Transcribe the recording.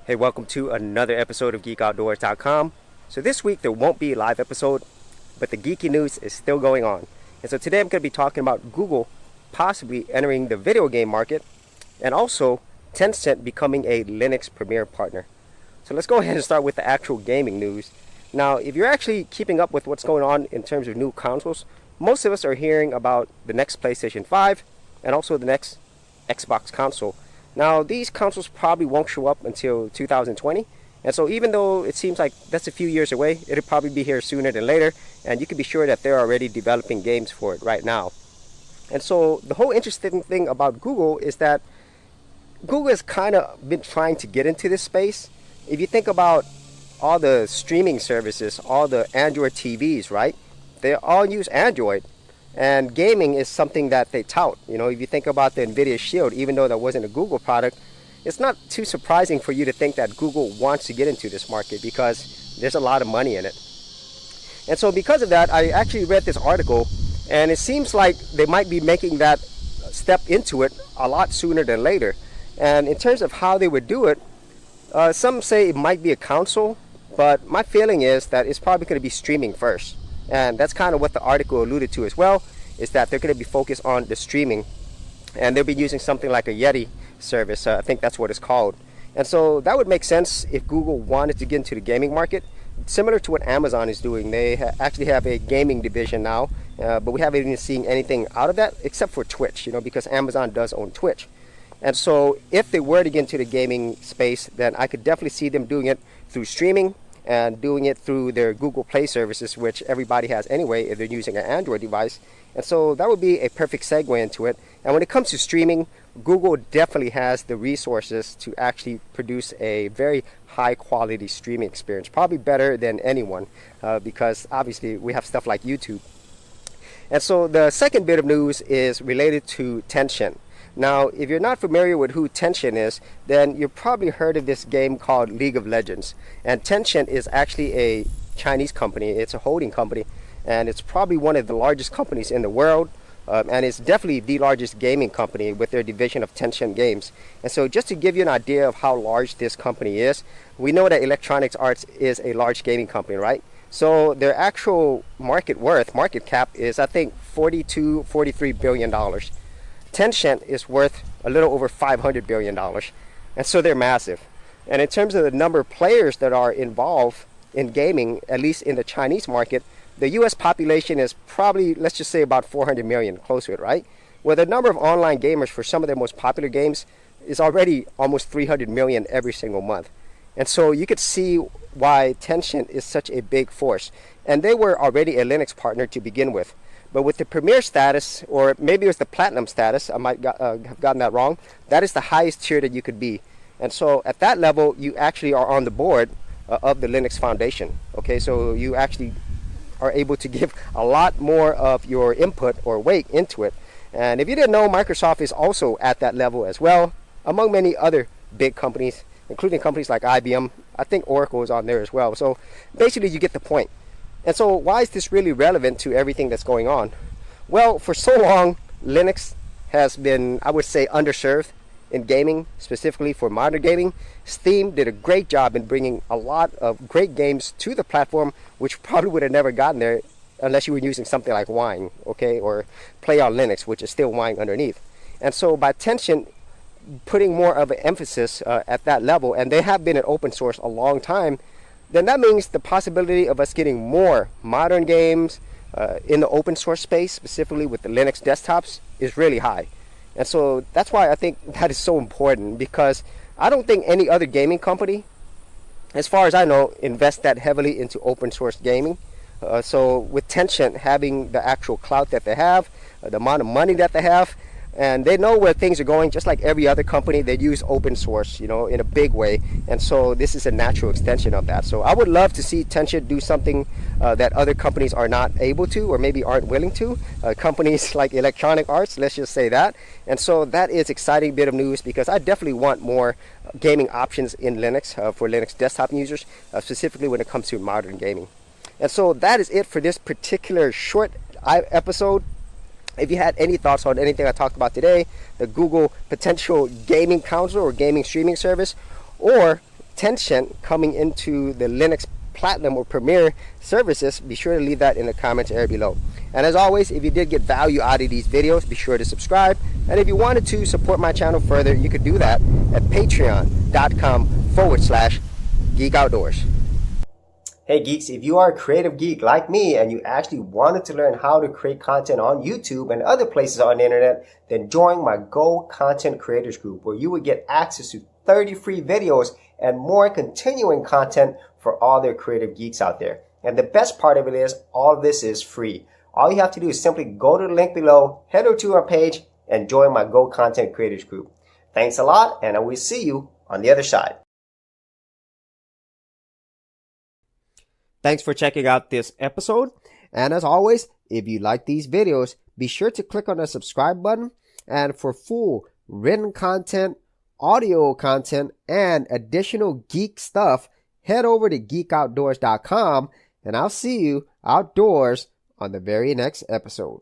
Hey, welcome to another episode of GeekOutdoors.com. So this week there won't be a live episode, but the geeky news is still going on. And so today I'm going to be talking about Google possibly entering the video game market and also Tencent becoming a Linux Premier partner. So let's go ahead and start with the actual gaming news. Now, if you're actually keeping up with what's going on in terms of new consoles, most of us are hearing about the next PlayStation 5 and also the next Xbox console. Now, these consoles probably won't show up until 2020. And so even though it seems like that's a few years away, it'll probably be here sooner than later. And you can be sure that they're already developing games for it right now. And so the whole interesting thing about Google is that Google has kind of been trying to get into this space. If you think about all the streaming services, all the Android TVs, right? They all use Android. And gaming is something that they tout. You know, if you think about the NVIDIA Shield, even though that wasn't a Google product, it's not too surprising for you to think that Google wants to get into this market because there's a lot of money in it. And so because of that, I actually read this article, and it seems like they might be making that step into it a lot sooner than later. And in terms of how they would do it, some say it might be a console, but my feeling is that it's probably going to be streaming first. And that's kind of what the article alluded to as well, is that they're going to be focused on the streaming. And they'll be using something like a Yeti service. I think that's what it's called. And so that would make sense if Google wanted to get into the gaming market, similar to what Amazon is doing. They actually have a gaming division now, but we haven't even seen anything out of that except for Twitch, you know, because Amazon does own Twitch. And so if they were to get into the gaming space, then I could definitely see them doing it through streaming and doing it through their Google Play services, which everybody has anyway if they're using an Android device. And so that would be a perfect segue into it. And when it comes to streaming, Google definitely has the resources to actually produce a very high quality streaming experience, probably better than anyone, because obviously we have stuff like YouTube. And so the second bit of news is related to Tencent. Now, if you're not familiar with who Tencent is, then you've probably heard of this game called League of Legends. And Tencent is actually a Chinese company. It's a holding company, and it's probably one of the largest companies in the world. And it's definitely the largest gaming company with their division of Tencent Games. And so just to give you an idea of how large this company is, we know that Electronic Arts is a large gaming company, right? So their actual market cap is, I think, $43 billion. Tencent is worth a little over $500 billion. And so they're massive. And in terms of the number of players that are involved in gaming, at least in the Chinese market, the US population is probably, let's just say, about 400 million, close to it, right? Where the number of online gamers for some of their most popular games is already almost 300 million every single month. And so you could see why Tencent is such a big force. And they were already a Linux partner to begin with. But with the Premier status, or maybe it was the Platinum status, I might have gotten that wrong, that is the highest tier that you could be. And so at that level, you actually are on the board of the Linux Foundation. Okay, so you actually are able to give a lot more of your input or weight into it. And if you didn't know, Microsoft is also at that level as well, among many other big companies, including companies like IBM. I think Oracle is on there as well. So basically, you get the point. And so why is this really relevant to everything that's going on? Well, for so long, Linux has been, I would say, underserved in gaming, specifically for modern gaming. Steam did a great job in bringing a lot of great games to the platform, which probably would have never gotten there unless you were using something like Wine, okay, or Play on Linux, which is still Wine underneath. And so by Tencent putting more of an emphasis at that level, and they have been an open source a long time, then that means the possibility of us getting more modern games in the open source space, specifically with the Linux desktops, is really high. And so that's why I think that is so important, because I don't think any other gaming company, as far as I know, invests that heavily into open source gaming. So with Tencent having the actual clout that they have, the amount of money that they have, and they know where things are going, just like every other company. They use open source, you know, in a big way. And so this is a natural extension of that. So I would love to see Tencent do something that other companies are not able to, or maybe aren't willing to. Companies like Electronic Arts, let's just say that. And so that is exciting bit of news, because I definitely want more gaming options in Linux for Linux desktop users, specifically when it comes to modern gaming. And so that is it for this particular short episode. If you had any thoughts on anything I talked about today, the Google potential gaming console or gaming streaming service, or Tencent coming into the Linux Platinum or Premier services, be sure to leave that in the comments area below. And as always, if you did get value out of these videos, be sure to subscribe. And if you wanted to support my channel further, you could do that at patreon.com/Geek Outdoors. Hey geeks, if you are a creative geek like me and you actually wanted to learn how to create content on YouTube and other places on the internet, then join my Go Content Creators group, where you would get access to 30 free videos and more continuing content for all their creative geeks out there. And the best part of it is all of this is free. All you have to do is simply go to the link below, head over to our page, and join my Go Content Creators group. Thanks a lot, and I will see you on the other side. Thanks for checking out this episode. And as always, if you like these videos, be sure to click on the subscribe button. And for full written content, audio content, and additional geek stuff, head over to geekoutdoors.com, and I'll see you outdoors on the very next episode.